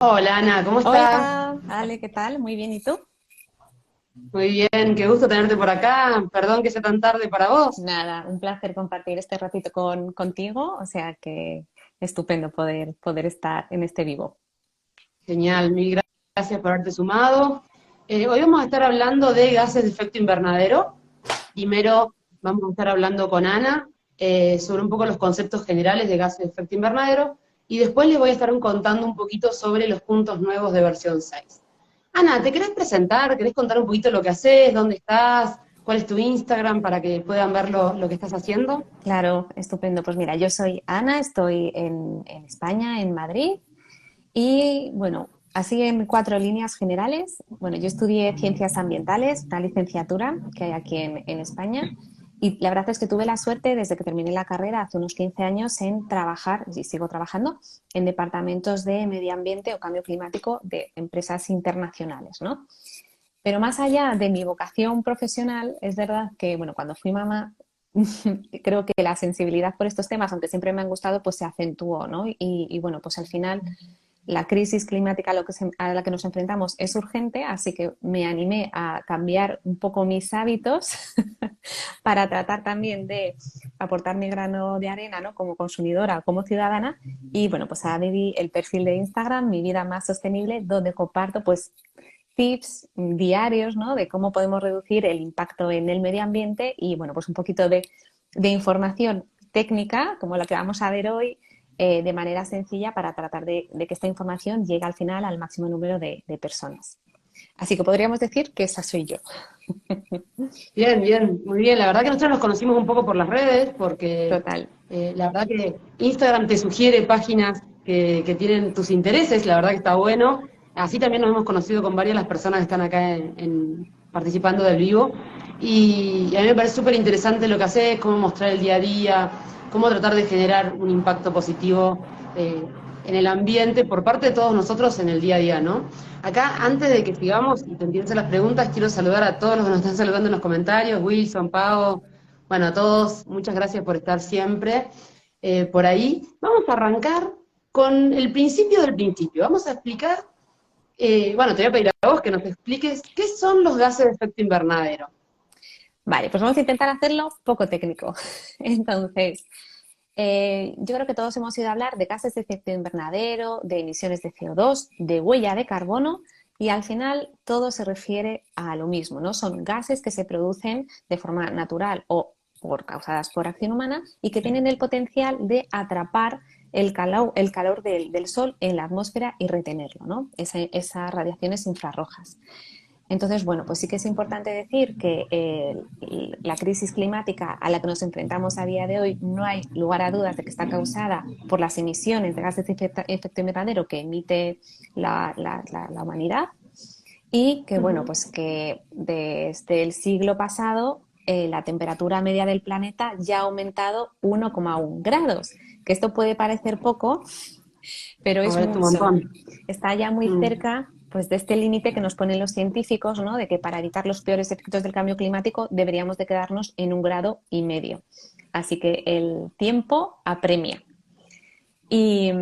Hola Ana, ¿cómo estás? Hola, Ale, ¿qué tal? Muy bien, ¿y tú? Muy bien, qué gusto tenerte por acá. Perdón que sea tan tarde para vos. Nada, un placer compartir este ratito contigo, o sea que estupendo poder estar en este vivo. Genial, gracias por haberte sumado. Hoy vamos a estar hablando de gases de efecto invernadero. Primero vamos a estar hablando con Ana sobre un poco los conceptos generales de gases de efecto invernadero y después les voy a estar contando un poquito sobre los puntos nuevos de versión 6. Ana, ¿te querés presentar? ¿Querés contar un poquito lo que haces? ¿Dónde estás? ¿Cuál es tu Instagram para que puedan ver lo que estás haciendo? Claro, estupendo. Pues mira, yo soy Ana, estoy en España, en Madrid, y bueno, así en cuatro líneas generales. Bueno, yo estudié ciencias ambientales, una licenciatura que hay aquí en España. Y la verdad es que tuve la suerte desde que terminé la carrera hace unos 15 años en trabajar, y sigo trabajando, en departamentos de medio ambiente o cambio climático de empresas internacionales, ¿no? Pero más allá de mi vocación profesional, es verdad que, bueno, cuando fui mamá, creo que la sensibilidad por estos temas, aunque siempre me han gustado, pues se acentuó, ¿no? Y bueno, pues al final la crisis climática a la que nos enfrentamos es urgente, así que me animé a cambiar un poco mis hábitos para tratar también de aportar mi grano de arena, ¿no? Como consumidora, como ciudadana. Y bueno, pues ahora me di el perfil de Instagram, Mi Vida Más Sostenible, donde comparto pues tips diarios, ¿no? De cómo podemos reducir el impacto en el medio ambiente y, bueno, pues un poquito de información técnica, como la que vamos a ver hoy, de manera sencilla para tratar de que esta información llegue al final al máximo número de personas. Así que podríamos decir que esa soy yo. Bien, bien, muy bien. La verdad que nosotros nos conocimos un poco por las redes, porque Total. la verdad que Instagram te sugiere páginas que tienen tus intereses, la verdad que está bueno. Así también nos hemos conocido con varias de las personas que están acá participando del vivo. Y a mí me parece súper interesante lo que haces, cómo mostrar el día a día, cómo tratar de generar un impacto positivo eh, en el ambiente por parte de todos nosotros en el día a día, ¿no? Acá, antes de que sigamos y te empiecen las preguntas, quiero saludar a todos los que nos están saludando en los comentarios, Wilson, Pau, bueno, a todos, muchas gracias por estar siempre por ahí. Vamos a arrancar con el principio del principio. Vamos a explicar, bueno, te voy a pedir a vos que nos expliques qué son los gases de efecto invernadero. Vale, pues vamos a intentar hacerlo poco técnico. Entonces, yo creo que todos hemos oído hablar de gases de efecto invernadero, de emisiones de CO2, de huella de carbono, y al final todo se refiere a lo mismo, ¿no? Son gases que se producen de forma natural o causadas por acción humana y que tienen el potencial de atrapar el calor del sol en la atmósfera y retenerlo, ¿no? Esas radiaciones infrarrojas. Entonces, bueno, pues sí que es importante decir que la crisis climática a la que nos enfrentamos a día de hoy no hay lugar a dudas de que está causada por las emisiones de gases de efecto invernadero que emite la humanidad y que, bueno, Ujú. pues que desde el siglo pasado la temperatura media del planeta ya ha aumentado 1,1 grados, que esto puede parecer poco, pero A es ver, es un mucho. montón. Está ya muy Mm. cerca pues, de este límite que nos ponen los científicos, ¿no? De que para evitar los peores efectos del cambio climático deberíamos de quedarnos en 1,5 grados. Así que el tiempo apremia. Y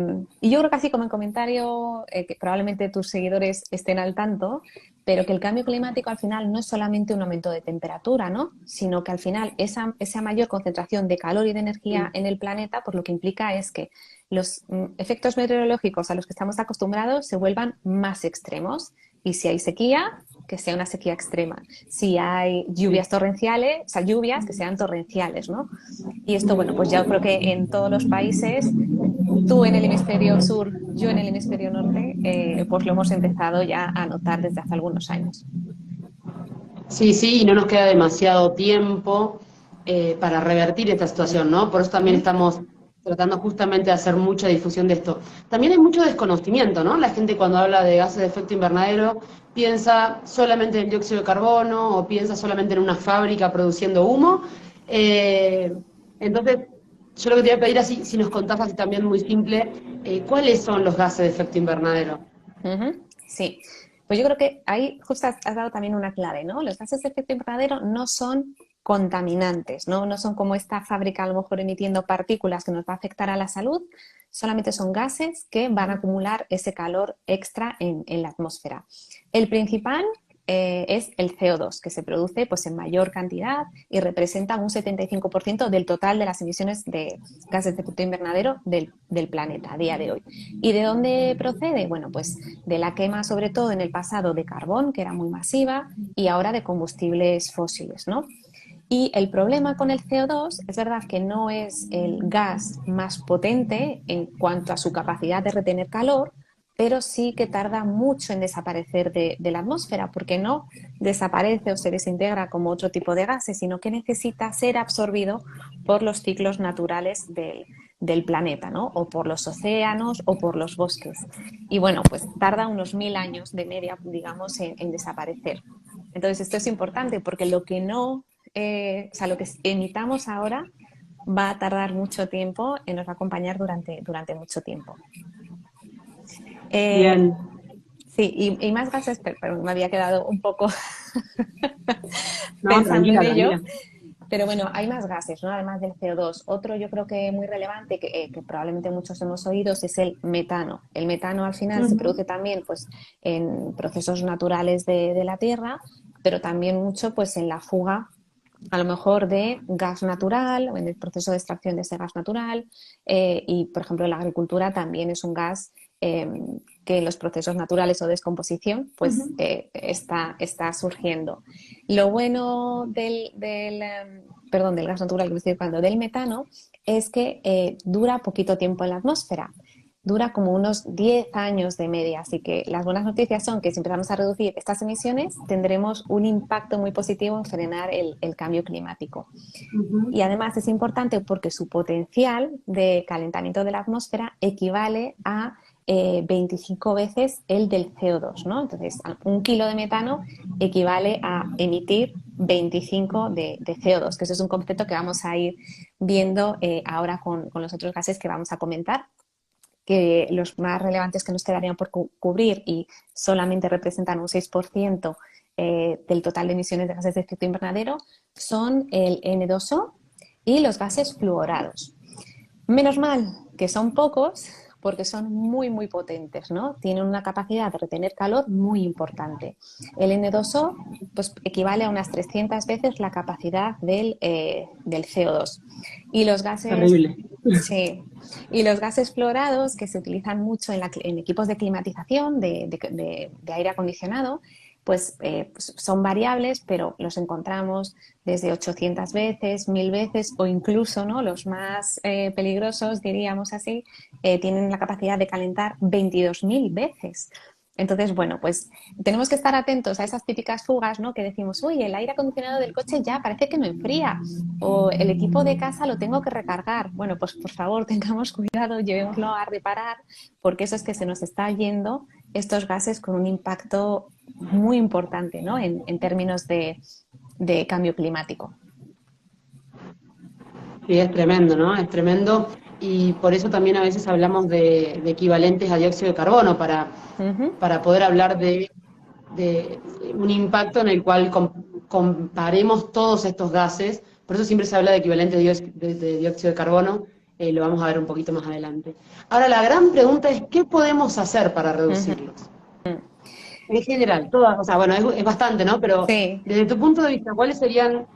yo creo que así como en comentario, que probablemente tus seguidores estén al tanto, pero que el cambio climático al final no es solamente un aumento de temperatura, ¿no? Sino que al final esa mayor concentración de calor y de energía Sí. en el planeta, pues lo que implica es que los efectos meteorológicos a los que estamos acostumbrados se vuelvan más extremos. Y si hay sequía, que sea una sequía extrema. Si hay Sí. lluvias torrenciales, o sea, lluvias que sean torrenciales, ¿no? Y esto, bueno, pues ya creo que en todos los países tú en el hemisferio sur, yo en el hemisferio norte, pues lo hemos empezado ya a notar desde hace algunos años. Sí, sí, y no nos queda demasiado tiempo para revertir esta situación, ¿no? Por eso también ¿Mm? estamos tratando justamente de hacer mucha difusión de esto. También hay mucho desconocimiento, ¿no? La gente cuando habla de gases de efecto invernadero piensa solamente en el dióxido de carbono o piensa solamente en una fábrica produciendo humo. Eh, entonces, yo lo que te voy a pedir así, si nos contás así también muy simple, ¿cuáles son los gases de efecto invernadero? Ujú. Sí, pues yo creo que ahí justo has dado también una clave, ¿no? Los gases de efecto invernadero no son contaminantes, ¿no? No son como esta fábrica a lo mejor emitiendo partículas que nos va a afectar a la salud, solamente son gases que van a acumular ese calor extra en la atmósfera. El principal es el CO2, que se produce pues, en mayor cantidad y representa un 75% del total de las emisiones de gases de efecto invernadero del planeta a día de hoy. ¿Y de dónde procede? Bueno, pues de la quema, sobre todo en el pasado, de carbón, que era muy masiva, y ahora de combustibles fósiles, ¿no? Y el problema con el CO2 es verdad que no es el gas más potente en cuanto a su capacidad de retener calor, pero sí que tarda mucho en desaparecer de la atmósfera, porque no desaparece o se desintegra como otro tipo de gases, sino que necesita ser absorbido por los ciclos naturales del planeta, ¿no? O por los océanos o por los bosques. Y bueno, pues tarda unos 1000 años de media, digamos, en desaparecer. Entonces, esto es importante porque lo que no o sea, lo que emitamos ahora va a tardar mucho tiempo y nos va a acompañar durante mucho tiempo. Eh, Bien. sí, y más gases, pero me había quedado un poco No, pensando en tranquila, ello. tranquila. Pero bueno, hay más gases, ¿no? Además del CO2. Otro yo creo que muy relevante, que probablemente muchos hemos oído, es el metano. El metano al final se Ujú. produce también pues, en procesos naturales de la Tierra, pero también mucho pues, en la fuga a lo mejor de gas natural o en el proceso de extracción de ese gas natural y, por ejemplo, la agricultura también es un gas que en los procesos naturales o descomposición pues Ujú. está surgiendo. Lo bueno perdón, del gas natural, quiero decir, cuando del metano, es que dura poquito tiempo en la atmósfera. Dura como unos 10 años de media, así que las buenas noticias son que si empezamos a reducir estas emisiones tendremos un impacto muy positivo en frenar el cambio climático. Ujú. Y además es importante porque su potencial de calentamiento de la atmósfera equivale a 25 veces el del CO2, ¿no? Entonces, un kilo de metano equivale a emitir 25 de CO2, que eso es un concepto que vamos a ir viendo ahora con los otros gases que vamos a comentar, que los más relevantes que nos quedarían por cubrir y solamente representan un 6% del total de emisiones de gases de efecto invernadero son el N2O y los gases fluorados. Menos mal que son pocos porque son muy, muy potentes, ¿no? Tienen una capacidad de retener calor muy importante. El N2O pues, equivale a unas 300 veces la capacidad del CO2. Y los gases, Terrible. sí, y los gases fluorados que se utilizan mucho en equipos de climatización, de aire acondicionado, pues son variables, pero los encontramos desde 800 veces, 1000 veces o incluso, ¿no? Los más peligrosos, diríamos así, tienen la capacidad de calentar 22.000 veces. Entonces, bueno, pues tenemos que estar atentos a esas típicas fugas, ¿no? Que decimos, uy, el aire acondicionado del coche ya parece que no enfría, o el equipo de casa lo tengo que recargar. Bueno, pues por favor, tengamos cuidado, llevémoslo a reparar, porque eso es que se nos está yendo estos gases con un impacto muy importante, ¿no? En términos de cambio climático. Sí, es tremendo, ¿no? Es tremendo. Y por eso también a veces hablamos de equivalentes a dióxido de carbono, Ujú. para poder hablar de un impacto en el cual comparemos todos estos gases. Por eso siempre se habla de equivalente de dióxido de carbono. Lo vamos a ver un poquito más adelante. Ahora, la gran pregunta es, ¿qué podemos hacer para Ujú. reducirlos? En general, todas, o sea, bueno, es bastante, ¿no? Pero Sí, desde tu punto de vista, ¿cuáles serían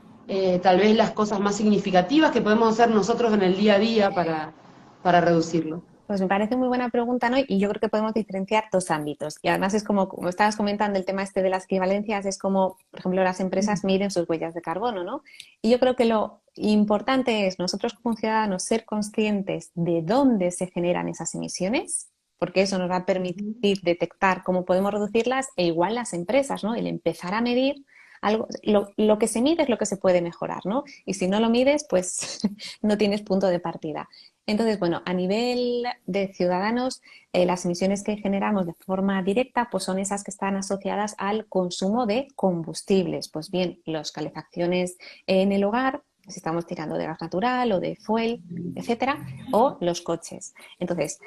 tal vez las cosas más significativas que podemos hacer nosotros en el día a día para reducirlo? pues me parece muy buena pregunta, ¿no? Y yo creo que podemos diferenciar dos ámbitos. Y además es como estabas comentando el tema este de las equivalencias, es como, por ejemplo, las empresas miden sus huellas de carbono, ¿no? Y yo creo que lo importante es nosotros como ciudadanos ser conscientes de dónde se generan esas emisiones, porque eso nos va a permitir detectar cómo podemos reducirlas, e igual las empresas, ¿no? El empezar a medir algo, lo que se mide es lo que se puede mejorar, ¿no? Y si no lo mides, pues no tienes punto de partida. Entonces, bueno, a nivel de ciudadanos, las emisiones que generamos de forma directa pues son esas que están asociadas al consumo de combustibles. Pues bien, las calefacciones en el hogar, si estamos tirando de gas natural o de fuel, etcétera, o los coches. Entonces,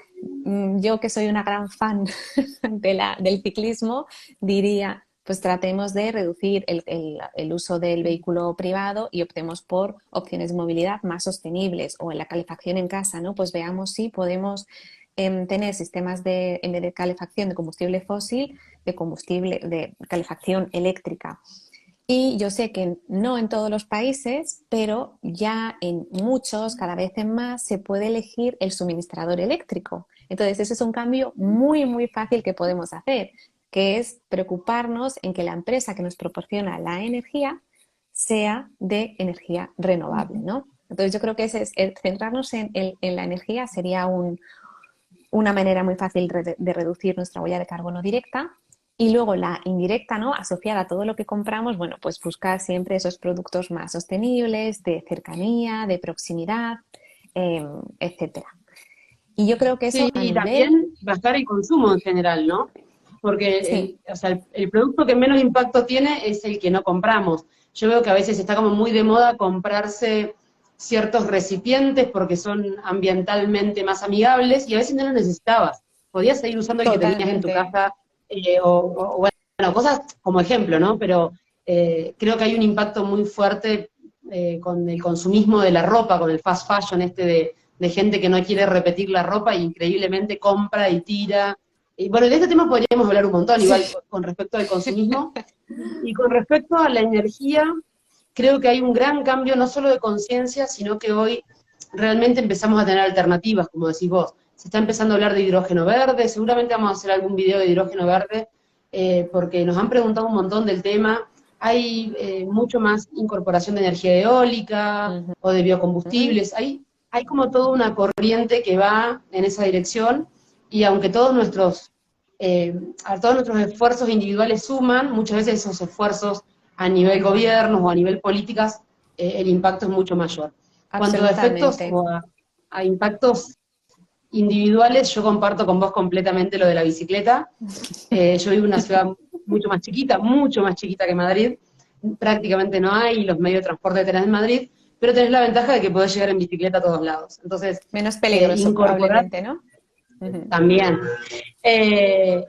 yo que soy una gran fan del ciclismo, diría, pues tratemos de reducir el uso del vehículo privado y optemos por opciones de movilidad más sostenibles. O en la calefacción en casa, ¿no? Pues veamos si podemos tener sistemas en vez de calefacción de combustible fósil, de calefacción eléctrica. Y yo sé que no en todos los países, pero ya en muchos, cada vez en más, se puede elegir el suministrador eléctrico. Entonces, ese es un cambio muy, muy fácil que podemos hacer, que es preocuparnos en que la empresa que nos proporciona la energía sea de energía renovable, ¿no? Entonces, yo creo que centrarnos en la energía sería una manera muy fácil de reducir nuestra huella de carbono directa. Y luego la indirecta, ¿no? Asociada a todo lo que compramos, bueno, pues buscar siempre esos productos más sostenibles, de cercanía, de proximidad, etcétera. Y yo creo que eso Sí, a y nivel... también bajar el consumo en general, ¿no? Porque Sí, o sea, el producto que menos impacto tiene es el que no compramos. Yo veo que a veces está como muy de moda comprarse ciertos recipientes porque son ambientalmente más amigables y a veces no los necesitabas. Podías seguir usando el que tenías en tu totalmente. casa bueno, cosas como ejemplo, ¿no? Pero creo que hay un impacto muy fuerte con el consumismo de la ropa, con el fast fashion de gente que no quiere repetir la ropa y increíblemente compra y tira. Y bueno, de este tema podríamos hablar un montón, Sí. igual con respecto al consumismo. Y con respecto a la energía, creo que hay un gran cambio no solo de conciencia, sino que hoy realmente empezamos a tener alternativas, como decís vos. Se está empezando a hablar de hidrógeno verde, seguramente vamos a hacer algún video de hidrógeno verde, porque nos han preguntado un montón del tema. Hay mucho más incorporación de energía eólica Ujú. o de biocombustibles. Hay como toda una corriente que va en esa dirección y aunque a todos nuestros esfuerzos individuales suman, muchas veces esos esfuerzos a nivel gobierno o a nivel políticas, el impacto es mucho mayor. Cuanto a efectos Absolutamente. o a impactos individuales, yo comparto con vos completamente lo de la bicicleta. Yo vivo en una ciudad mucho más chiquita que Madrid, prácticamente no hay, los medios de transporte que tenés en Madrid, pero tenés la ventaja de que podés llegar en bicicleta a todos lados. Entonces, Menos peligroso incorporar probablemente, ¿no? Ujú. también. Eh,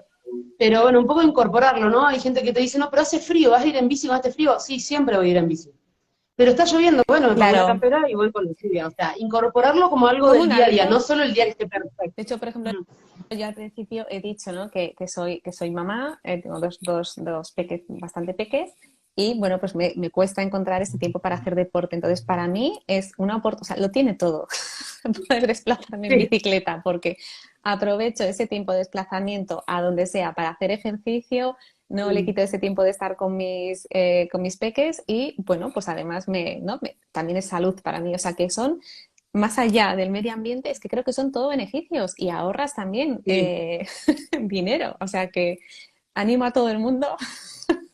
pero bueno, un poco incorporarlo, ¿no? Hay gente que te dice, no, pero hace frío, ¿vas a ir en bici con este frío? Sí, siempre voy a ir en bici. Pero está lloviendo, bueno, me pongo una Claro, campera y voy con la lluvia. O sea, incorporarlo como algo como del un día a día, no hábito. solo el día que esté perfecto. De hecho, por ejemplo, Mm, yo al principio he dicho, ¿no? que soy mamá, tengo dos peques bastante peques y bueno, pues me cuesta encontrar ese tiempo para hacer deporte. Entonces, para mí es una oportunidad, o sea, lo tiene todo poder desplazarme en sí. bicicleta porque aprovecho ese tiempo de desplazamiento a donde sea para hacer ejercicio, no le Mm. quito ese tiempo de estar con mis peques y bueno, pues además también es salud para mí, o sea, que son más allá del medio ambiente, es que creo que son todo beneficios y ahorras también Sí. dinero. O sea que animo a todo el mundo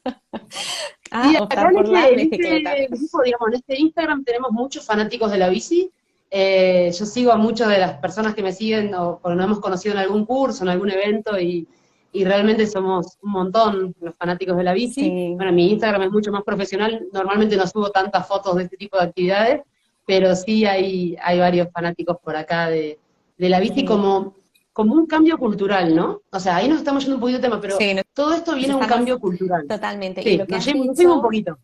Sí, a acá optar por la en bicicleta. este grupo, digamos, en este Instagram tenemos muchos fanáticos de la bici. Yo sigo a muchas de las personas que me siguen o porque nos hemos conocido en algún curso, en algún evento y realmente somos un montón los fanáticos de la bici. Sí, Bueno, mi Instagram es mucho más profesional, normalmente no subo tantas fotos de este tipo de actividades, pero sí hay varios fanáticos por acá de la bici sí, como un cambio cultural, ¿no? O sea, ahí nos estamos yendo un poquito de tema, pero sí, todo esto nos viene de un estamos cambio cultural. totalmente. Y Sí, lo que has nos fuimos un dicho, poquito.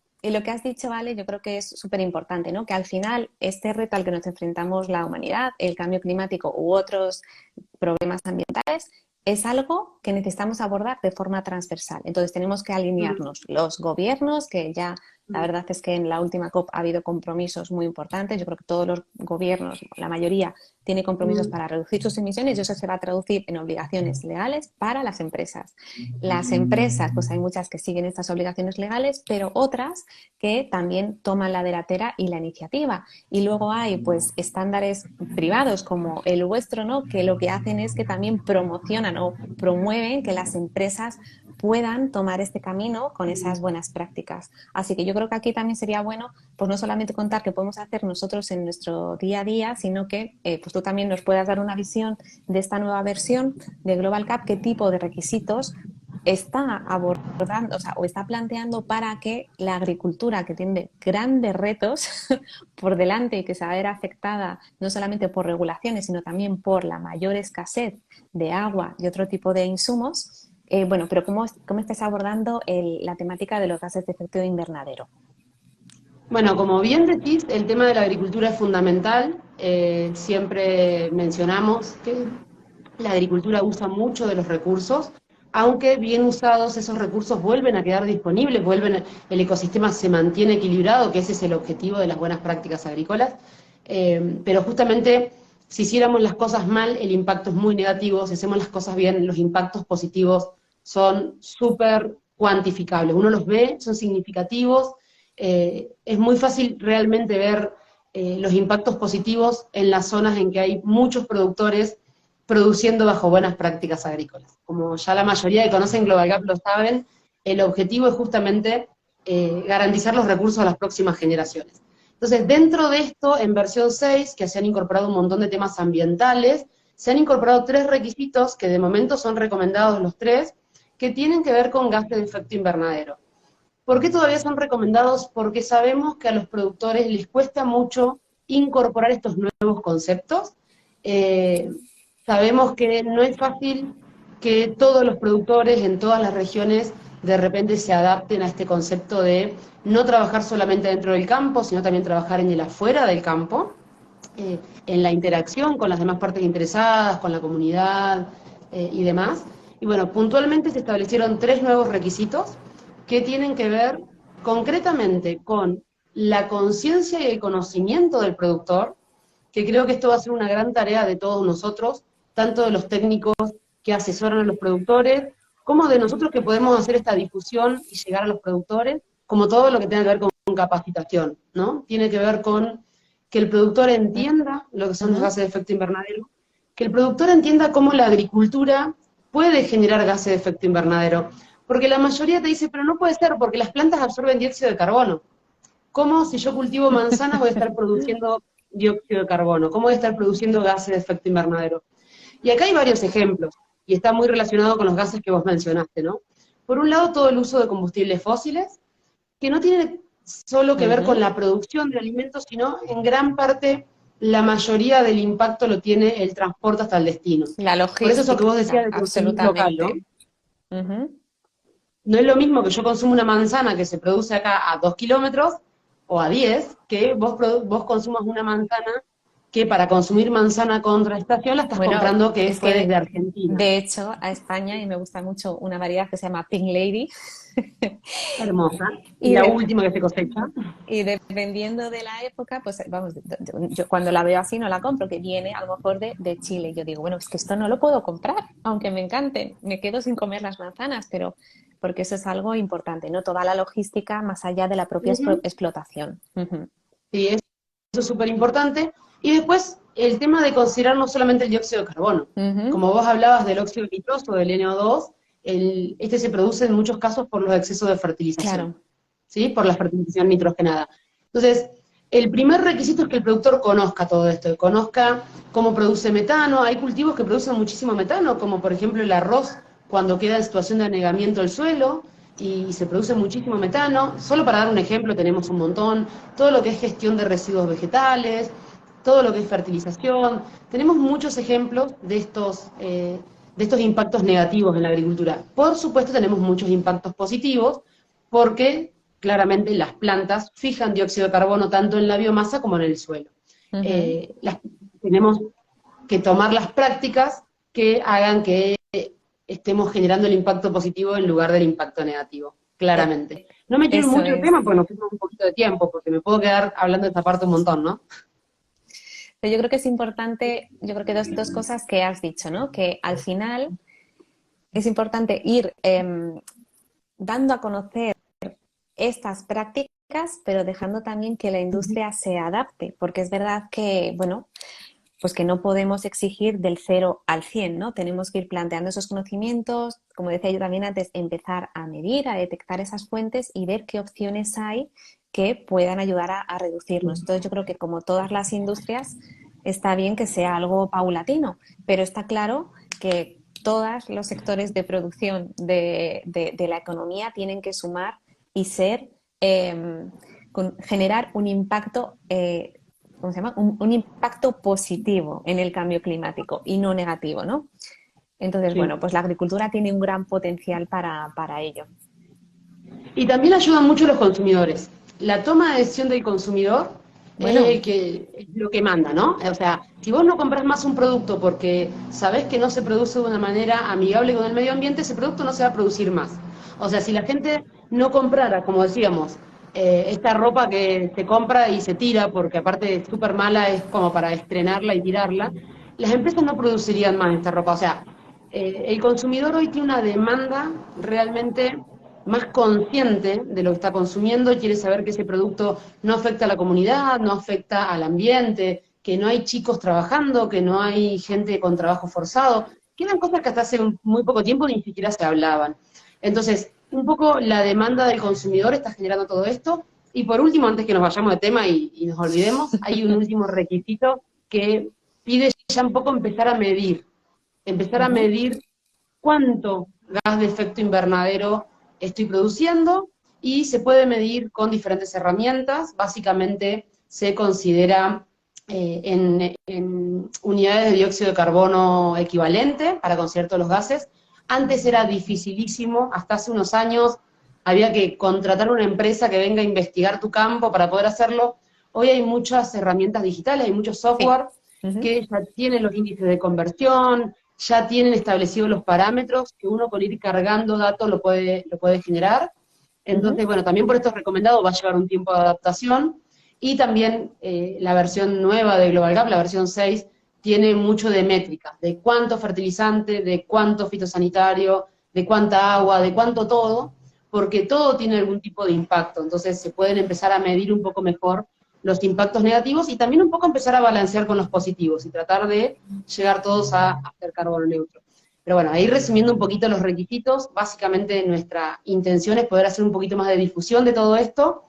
Vale, yo creo que es súper importante, ¿no? Que al final este reto al que nos enfrentamos la humanidad, el cambio climático u otros problemas ambientales, es algo que necesitamos abordar de forma transversal. Entonces tenemos que Mm, alinearnos los gobiernos, que ya la mm, verdad es que en la última COP ha habido compromisos muy importantes. Yo creo que todos los gobiernos, la mayoría, tiene compromisos mm, para reducir sus emisiones y eso se va a traducir en obligaciones legales para las empresas. Las empresas, pues hay muchas que siguen estas obligaciones legales, pero otras que también toman la delantera y la iniciativa. Y luego hay pues estándares privados como el vuestro, ¿no? Que lo que hacen es que también promocionan o promueven que las empresas puedan tomar este camino con esas buenas prácticas. Así que yo creo que aquí también sería bueno, pues no solamente contar qué podemos hacer nosotros en nuestro día a día, sino que pues tú también nos puedas dar una visión de esta nueva versión de Global Cap, qué tipo de requisitos está abordando, o sea, o está planteando para que la agricultura, que tiene grandes retos por delante y que se va a ver afectada no solamente por regulaciones, sino también por la mayor escasez de agua y otro tipo de insumos, Bueno, pero ¿cómo estáis abordando la temática de los gases de efecto invernadero? Bueno, como bien decís, el tema de la agricultura es fundamental. Siempre mencionamos que la agricultura usa mucho de los recursos, aunque bien usados esos recursos vuelven a quedar disponibles, el ecosistema se mantiene equilibrado, que ese es el objetivo de las buenas prácticas agrícolas. Pero justamente si hiciéramos las cosas mal, el impacto es muy negativo. Si hacemos las cosas bien, los impactos positivos son súper cuantificables. Uno los ve, son significativos. Es muy fácil realmente ver los impactos positivos en las zonas en que hay muchos productores produciendo bajo buenas prácticas agrícolas. Como ya la mayoría que conocen Global Gap lo saben, el objetivo es justamente garantizar los recursos a las próximas generaciones. Entonces, dentro de esto, en versión 6, que se han incorporado un montón de temas ambientales, se han incorporado 3 requisitos, que de momento son recomendados los 3, que tienen que ver con gases de efecto invernadero. ¿Por qué todavía son recomendados? Porque sabemos que a los productores les cuesta mucho incorporar estos nuevos conceptos. Eh, Sabemos que no es fácil que todos los productores en todas las regiones de repente se adapten a este concepto de no trabajar solamente dentro del campo, sino también trabajar en el afuera del campo, en la interacción con las demás partes interesadas, con la comunidad y demás. Y bueno, puntualmente se establecieron 3 nuevos requisitos que tienen que ver concretamente con la conciencia y el conocimiento del productor, que creo que esto va a ser una gran tarea de todos nosotros, tanto de los técnicos que asesoran a los productores, como de nosotros que podemos hacer esta difusión y llegar a los productores, como todo lo que tenga que ver con capacitación, ¿no? Tiene que ver con que el productor entienda lo que son los gases de efecto invernadero, que el productor entienda cómo la agricultura puede generar gases de efecto invernadero, porque la mayoría te dice, pero no puede ser, porque las plantas absorben dióxido de carbono. ¿Cómo si yo cultivo manzanas voy a estar produciendo dióxido de carbono? ¿Cómo voy a estar produciendo gases de efecto invernadero? Y acá hay varios ejemplos, y está muy relacionado con los gases que vos mencionaste, ¿no? Por un lado, todo el uso de combustibles fósiles, que no tiene solo que ver con la producción de alimentos, sino en gran parte la mayoría del impacto lo tiene el transporte hasta el destino. La Por eso que vos decías logística, de consumir local, ¿no? absolutamente. Ujú. No es lo mismo que yo consumo una manzana que se produce acá a 2 kilómetros o a 10, que vos consumas una manzana que para consumir manzana contra estación la estás Bueno, comprando que es fue que desde Argentina. de hecho a España, y me gusta mucho una variedad que se llama Pink Lady, Hermosa. Y y, la de- última que se cosecha. y dependiendo de la época, pues vamos, yo cuando la veo así no la compro, que viene a lo mejor de Chile. Yo digo, bueno, es que esto no lo puedo comprar, aunque me encante, me quedo sin comer las manzanas, pero porque eso es algo importante, ¿no? Toda la logística más allá de la propia Ujú. explotación. Ujú. Sí, eso es súper importante. Y después el tema de considerar no solamente el dióxido de carbono. Ujú. Como vos hablabas del óxido nitroso, del NO2, este se produce en muchos casos por los excesos de fertilización, Claro. ¿sí? Por la fertilización nitrogenada. Entonces, el primer requisito es que el productor conozca todo esto, que conozca cómo produce metano. Hay cultivos que producen muchísimo metano, como por ejemplo el arroz, cuando queda en situación de anegamiento el suelo, y se produce muchísimo metano. Solo para dar un ejemplo, tenemos un montón. Todo lo que es gestión de residuos vegetales, todo lo que es fertilización. Tenemos muchos ejemplos de estos impactos negativos en la agricultura. Por supuesto, tenemos muchos impactos positivos, porque claramente las plantas fijan dióxido de carbono tanto en la biomasa como en el suelo. Ujú. Eh, las- Tenemos que tomar las prácticas que hagan que estemos generando el impacto positivo en lugar del impacto negativo, Eh, claramente. No me quiero Eso mucho el es. tema porque nos fuimos un poquito de tiempo, porque me puedo quedar hablando de esta parte un montón, ¿no? Pero yo creo que es importante, yo creo que dos cosas que has dicho, ¿no? Que al final es importante ir dando a conocer estas prácticas, pero dejando también que la industria se adapte, porque es verdad que, bueno, pues que no podemos exigir del 0 al 100, ¿no? Tenemos que ir planteando esos conocimientos, como decía yo también antes, empezar a medir, a detectar esas fuentes y ver qué opciones hay que puedan ayudar a reducirnos. Entonces yo creo que como todas las industrias está bien que sea algo paulatino, pero está claro que todos los sectores de producción de la economía tienen que sumar y ser, generar un impacto ¿cómo se llama? Un impacto positivo en el cambio climático y no negativo, ¿no? Entonces, Sí. bueno, pues la agricultura tiene un gran potencial para ello. Y también ayudan mucho los consumidores. La toma de decisión del consumidor Bueno, es lo que manda, ¿no? O sea, si vos no compras más un producto porque sabés que no se produce de una manera amigable con el medio ambiente, ese producto no se va a producir más. O sea, si la gente no comprara, como decíamos, esta ropa que se compra y se tira, porque aparte es súper mala, es como para estrenarla y tirarla, las empresas no producirían más esta ropa. O sea, el consumidor hoy tiene una demanda realmente más consciente de lo que está consumiendo y quiere saber que ese producto no afecta a la comunidad, no afecta al ambiente, que no hay chicos trabajando, que no hay gente con trabajo forzado, que eran cosas que hasta hace muy poco tiempo ni siquiera se hablaban. Entonces, un poco la demanda del consumidor está generando todo esto. Y por último, antes que nos vayamos de tema y nos olvidemos, hay un último requisito que pide ya un poco empezar a ujú. medir cuánto gas de efecto invernadero estoy produciendo y se puede medir con diferentes herramientas. Básicamente se considera en unidades de dióxido de carbono equivalente para considerar todos los gases. Antes era dificilísimo, hasta hace unos años había que contratar una empresa que venga a investigar tu campo para poder hacerlo. Hoy hay muchas herramientas digitales, hay mucho Sí. software Ujú, que ya tienen los índices de conversión, ya tienen establecidos los parámetros, que uno con ir cargando datos lo puede generar. ujú. Entonces, bueno, también por esto es recomendado, va a llevar un tiempo de adaptación. Y también la versión nueva de Global Gap, la versión 6, tiene mucho de métricas, de cuánto fertilizante, de cuánto fitosanitario, de cuánta agua, de cuánto todo, porque todo tiene algún tipo de impacto. Entonces se pueden empezar a medir un poco mejor los impactos negativos y también un poco empezar a balancear con los positivos y tratar de llegar todos a ser carbono neutro. Pero bueno, ahí resumiendo un poquito los requisitos, básicamente nuestra intención es poder hacer un poquito más de difusión de todo esto.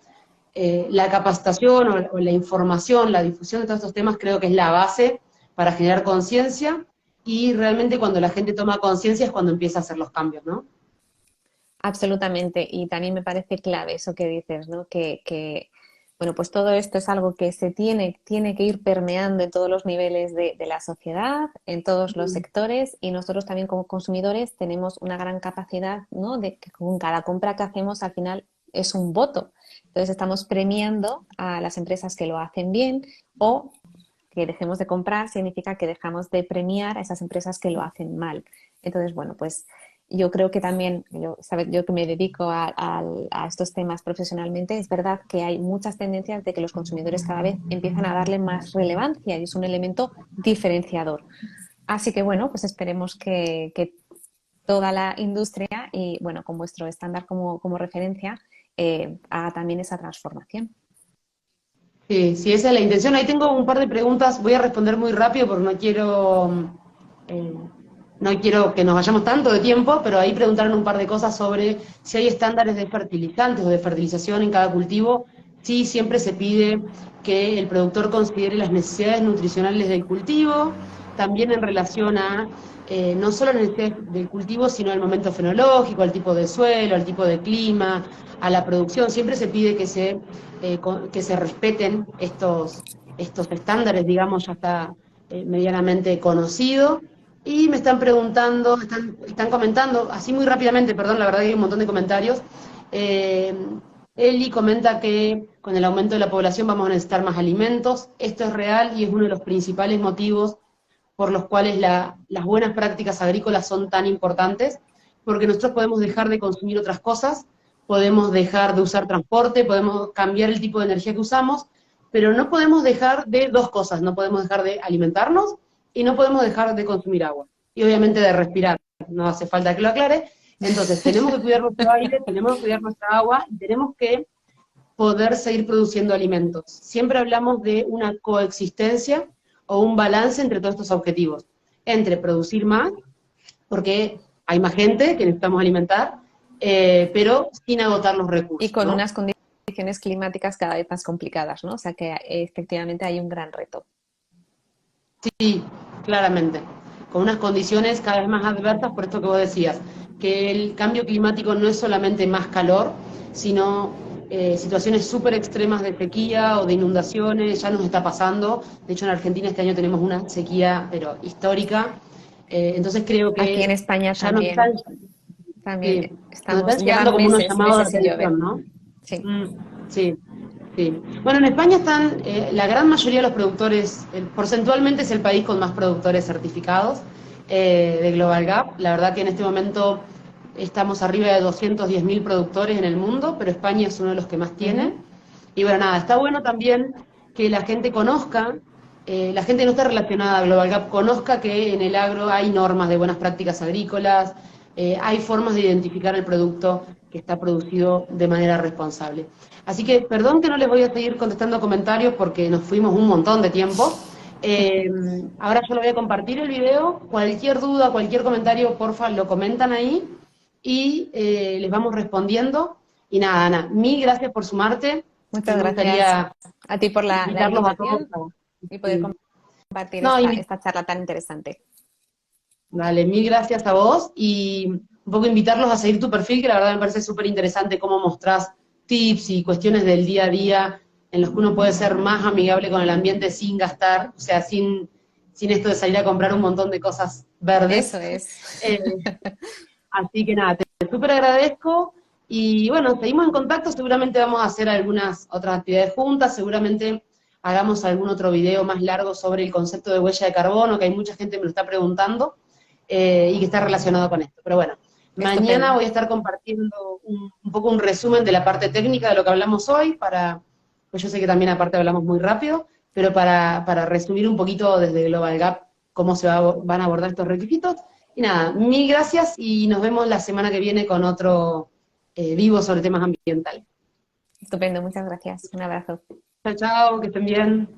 La capacitación o la información, la difusión de todos estos temas creo que es la base para generar conciencia y realmente cuando la gente toma conciencia es cuando empieza a hacer los cambios, ¿no? Absolutamente. Y también me parece clave eso que dices, ¿no? Bueno, pues todo esto es algo que tiene que ir permeando en todos los niveles de la sociedad, en todos los sectores, y nosotros también como consumidores tenemos una gran capacidad, ¿no? De que con cada compra que hacemos al final es un voto. Entonces estamos premiando a las empresas que lo hacen bien o que dejemos de comprar significa que dejamos de premiar a esas empresas que lo hacen mal. Entonces, bueno, pues yo creo que también, yo que me dedico a estos temas profesionalmente, es verdad que hay muchas tendencias de que los consumidores cada vez empiezan a darle más relevancia y es un elemento diferenciador. Así que bueno, pues esperemos que toda la industria y bueno, con vuestro estándar como referencia, haga también esa transformación. Sí, sí, esa es la intención. Ahí tengo un par de preguntas, voy a responder muy rápido porque eh, no quiero que nos vayamos tanto de tiempo, pero ahí preguntaron un par de cosas sobre si hay estándares de fertilizantes o de fertilización en cada cultivo. Sí, siempre se pide que el productor considere las necesidades nutricionales del cultivo, también en relación a no solo las necesidades del cultivo, sino al momento fenológico, al tipo de suelo, al tipo de clima, a la producción. Siempre se pide que se respeten estos estándares, digamos, ya está medianamente conocido. Y me están preguntando, están comentando, así muy rápidamente, perdón, la verdad que hay un montón de comentarios. Eh, Eli comenta que con el aumento de la población vamos a necesitar más alimentos. Esto es real y es uno de los principales motivos por los cuales las buenas prácticas agrícolas son tan importantes, porque nosotros podemos dejar de consumir otras cosas, podemos dejar de usar transporte, podemos cambiar el tipo de energía que usamos, pero no podemos dejar de dos cosas, no podemos dejar de alimentarnos y no podemos dejar de consumir agua. Y obviamente de respirar, no hace falta que lo aclare. Entonces, tenemos que cuidar nuestro aire, tenemos que cuidar nuestra agua y tenemos que poder seguir produciendo alimentos. Siempre hablamos de una coexistencia o un balance entre todos estos objetivos, entre producir más, porque hay más gente que necesitamos alimentar, pero sin agotar los Y recursos, con ¿no? unas condiciones climáticas cada vez más complicadas, ¿no? O sea que efectivamente hay un gran reto. Sí, claramente, con unas condiciones cada vez más adversas, por esto que vos decías, que el cambio climático no es solamente más calor, sino situaciones súper extremas de sequía o de inundaciones, ya nos está pasando. De hecho, en Argentina este año tenemos una sequía, pero histórica. Entonces creo Aquí en que España ya nos también, están, también sí, nos estamos, están llegando llevan como unos meses, llamados de meses sin llover. atención, ¿no? Sí. Mm, sí, sí. Bueno, en España están, la gran mayoría de los productores, porcentualmente es el país con más productores certificados de Global Gap. La verdad que en este momento estamos arriba de 210.000 productores en el mundo, pero España es uno de los que más tiene. Ujú. Y bueno, nada, está bueno también que la gente conozca, la gente que no está relacionada a Global Gap, conozca que en el agro hay normas de buenas prácticas agrícolas, hay formas de identificar el producto que está producido de manera responsable. Así que perdón que no les voy a seguir contestando comentarios porque nos fuimos un montón de tiempo. Eh, Ahora yo lo voy a compartir el video. Cualquier duda, cualquier comentario, porfa, lo comentan ahí y les vamos respondiendo. Y nada, Ana, mil gracias por sumarte. Muchas Me gracias gustaría a ti por la invitarlos a todos. invitación y poder compartir No, esta charla tan interesante. vale, mil gracias a vos y un poco invitarlos a seguir tu perfil, que la verdad me parece súper interesante cómo mostrás tips y cuestiones del día a día en los que uno puede ser más amigable con el ambiente sin gastar, o sea, sin esto de salir a comprar un montón de cosas Eso verdes. es. Eh, Así que nada, te súper agradezco y bueno, seguimos en contacto, seguramente vamos a hacer algunas otras actividades juntas, seguramente hagamos algún otro video más largo sobre el concepto de huella de carbono, que hay mucha gente que me lo está preguntando y que está relacionado con esto. Pero bueno, mañana Estupendo. voy a estar compartiendo un poco un resumen de la parte técnica de lo que hablamos hoy, pues yo sé que también aparte hablamos muy rápido, pero para resumir un poquito desde Global Gap cómo van a abordar estos requisitos. Y nada, mil gracias y nos vemos la semana que viene con otro vivo sobre temas ambientales. Estupendo. Muchas gracias. Un abrazo. Chao, chao, que estén bien.